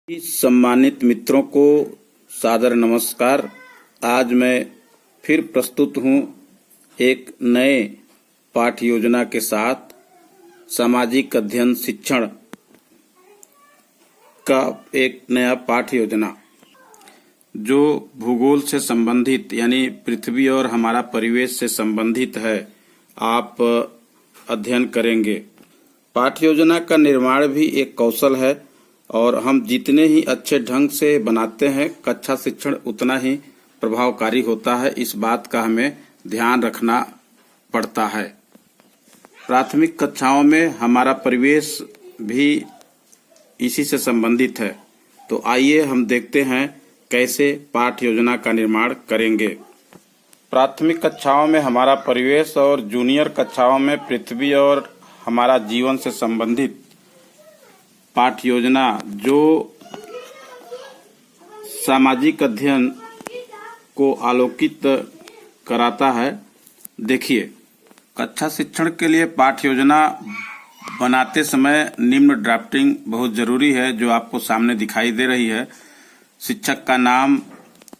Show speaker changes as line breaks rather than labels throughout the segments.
सम्मानित मित्रों को सादर नमस्कार। आज मैं फिर प्रस्तुत हूँ एक नए पाठ योजना के साथ। सामाजिक अध्ययन शिक्षण का एक नया पाठ योजना जो भूगोल से संबंधित यानी पृथ्वी और हमारा परिवेश से संबंधित है, आप अध्ययन करेंगे। पाठ योजना का निर्माण भी एक कौशल है और हम जितने ही अच्छे ढंग से बनाते हैं, कक्षा शिक्षण उतना ही प्रभावकारी होता है। इस बात का हमें ध्यान रखना पड़ता है। प्राथमिक कक्षाओं में हमारा परिवेश भी इसी से संबंधित है। तो आइए हम देखते हैं कैसे पाठ योजना का निर्माण करेंगे। प्राथमिक कक्षाओं में हमारा परिवेश और जूनियर कक्षाओं में पृथ्वी और हमारा जीवन से संबंधित पाठ योजना जो सामाजिक अध्ययन को आलोकित कराता है। देखिए, कक्षा शिक्षण के लिए पाठ योजना बनाते समय निम्न ड्राफ्टिंग बहुत जरूरी है, जो आपको सामने दिखाई दे रही है। शिक्षक का नाम,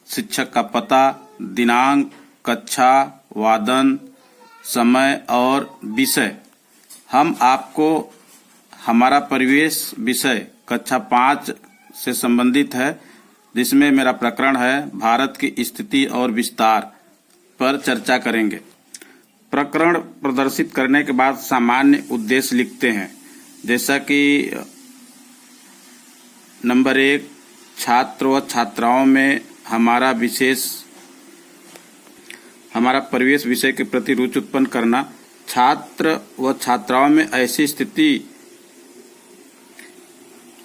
शिक्षक का पता, दिनांक, कक्षा, वादन, समय और विषय। हम आपको हमारा परिवेश विषय कक्षा 5 से संबंधित है, जिसमें मेरा प्रकरण है भारत की स्थिति और विस्तार पर चर्चा करेंगे। प्रकरण प्रदर्शित करने के बाद सामान्य उद्देश्य लिखते हैं, जैसा कि नंबर 1, छात्र व छात्राओं में हमारा परिवेश विषय के प्रति रुचि उत्पन्न करना। छात्र व छात्राओं में ऐसी स्थिति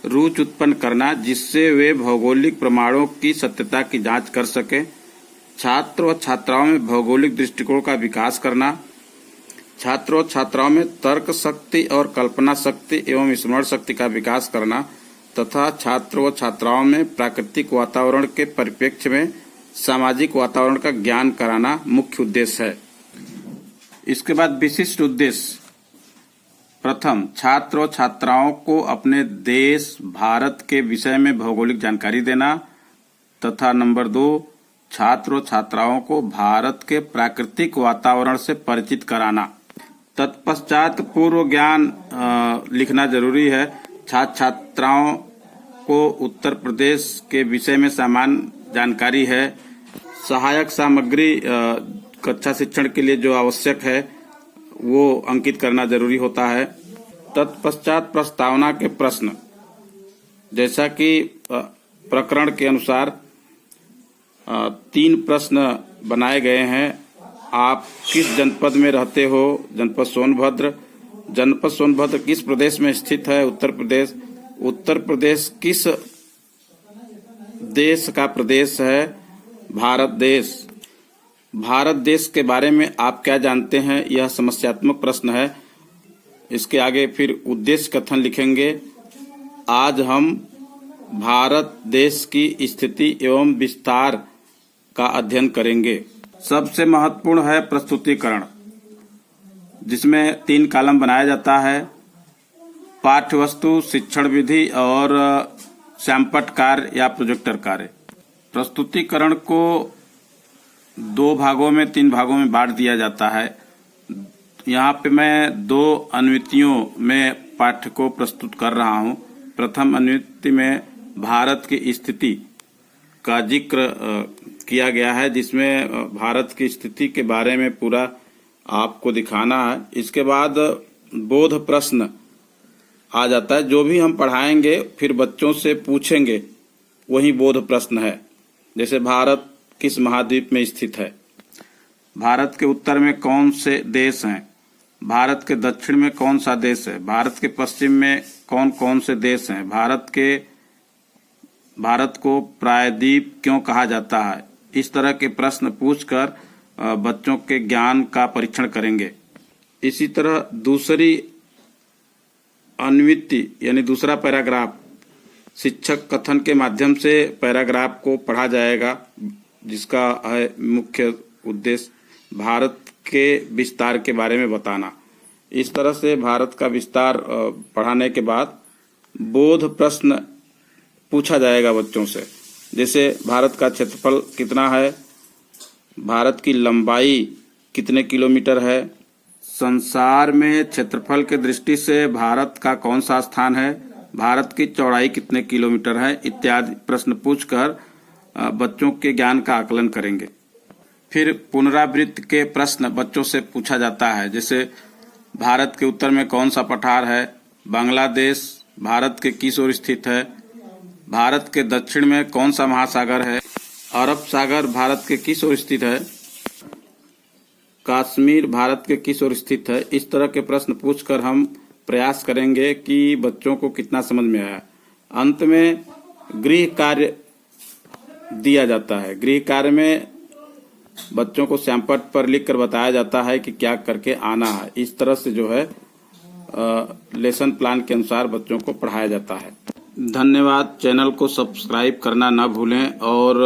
रुचि उत्पन्न करना जिससे वे भौगोलिक प्रमाणों की सत्यता की जांच कर सके। छात्र व छात्राओं में भौगोलिक दृष्टिकोण का विकास करना। छात्र व छात्राओं में तर्क शक्ति और कल्पना शक्ति एवं स्मरण शक्ति का विकास करना तथा छात्र व छात्राओं में प्राकृतिक वातावरण के परिप्रेक्ष्य में सामाजिक वातावरण का ज्ञान कराना मुख्य उद्देश्य है। इसके बाद विशिष्ट उद्देश्य। प्रथम, छात्र व छात्राओं को अपने देश भारत के विषय में भौगोलिक जानकारी देना तथा नंबर 2, छात्र व छात्राओं को भारत के प्राकृतिक वातावरण से परिचित कराना। तत्पश्चात पूर्व ज्ञान लिखना जरूरी है। छात्र छात्राओं को उत्तर प्रदेश के विषय में सामान्य जानकारी है। सहायक सामग्री कक्षा शिक्षण के लिए जो आवश्यक है वो अंकित करना जरूरी होता है। तत्पश्चात प्रस्तावना के प्रश्न, जैसा कि प्रकरण के अनुसार 3 प्रश्न बनाए गए हैं। आप किस जनपद में रहते हो? जनपद सोनभद्र। जनपद सोनभद्र किस प्रदेश में स्थित है? उत्तर प्रदेश। उत्तर प्रदेश किस देश का प्रदेश है? भारत देश। भारत देश के बारे में आप क्या जानते हैं? यह समस्यात्मक प्रश्न है। इसके आगे फिर उद्देश्य कथन लिखेंगे। आज हम भारत देश की स्थिति एवं विस्तार का अध्ययन करेंगे। सबसे महत्वपूर्ण है प्रस्तुतिकरण, जिसमें 3 कॉलम बनाया जाता है। पाठ्यवस्तु, शिक्षण विधि और सैंपट कार्य या प्रोजेक्टर कार्य। प्रस्तुतिकरण को 2 भागों में 3 भागों में बांट दिया जाता है। यहाँ पे मैं 2 अनुवृत्तियों में पाठ्य को प्रस्तुत कर रहा हूँ। प्रथम अनुवृत्ति में भारत की स्थिति का जिक्र किया गया है, जिसमें भारत की स्थिति के बारे में पूरा आपको दिखाना है। इसके बाद बोध प्रश्न आ जाता है। जो भी हम पढ़ाएंगे फिर बच्चों से पूछेंगे, वही बोध प्रश्न है। जैसे भारत किस महाद्वीप में स्थित है? भारत के उत्तर में कौन से देश हैं? भारत के दक्षिण में कौन सा देश है? भारत के पश्चिम में कौन कौन से देश हैं? भारत को प्रायद्वीप क्यों कहा जाता है? इस तरह के प्रश्न पूछकर बच्चों के ज्ञान का परीक्षण करेंगे। इसी तरह दूसरी अनुवृत्ति यानी दूसरा पैराग्राफ, शिक्षक कथन के माध्यम से पैराग्राफ को पढ़ा जाएगा, जिसका है मुख्य उद्देश्य भारत के विस्तार के बारे में बताना। इस तरह से भारत का विस्तार पढ़ाने के बाद बोध प्रश्न पूछा जाएगा बच्चों से। जैसे भारत का क्षेत्रफल कितना है, भारत की लंबाई कितने किलोमीटर है, संसार में क्षेत्रफल के दृष्टि से भारत का कौन सा स्थान है, भारत की चौड़ाई कितने किलोमीटर है, इत्यादि प्रश्न पूछकर बच्चों के ज्ञान का आकलन करेंगे। फिर पुनरावृत्ति के प्रश्न बच्चों से पूछा जाता है। जैसे भारत के उत्तर में कौन सा पठार है, बांग्लादेश भारत के किस ओर स्थित है, भारत के दक्षिण में कौन सा महासागर है, अरब सागर भारत के किस ओर स्थित है, कश्मीर भारत के किस ओर स्थित है। इस तरह के प्रश्न पूछकर हम प्रयास करेंगे कि बच्चों को कितना समझ में आया। अंत में गृह कार्य दिया जाता है। गृह कार्य में बच्चों को श्यामपट्ट पर लिखकर बताया जाता है कि क्या करके आना है। इस तरह से जो है लेसन प्लान के अनुसार बच्चों को पढ़ाया जाता है। धन्यवाद। चैनल को सब्सक्राइब करना ना भूलें और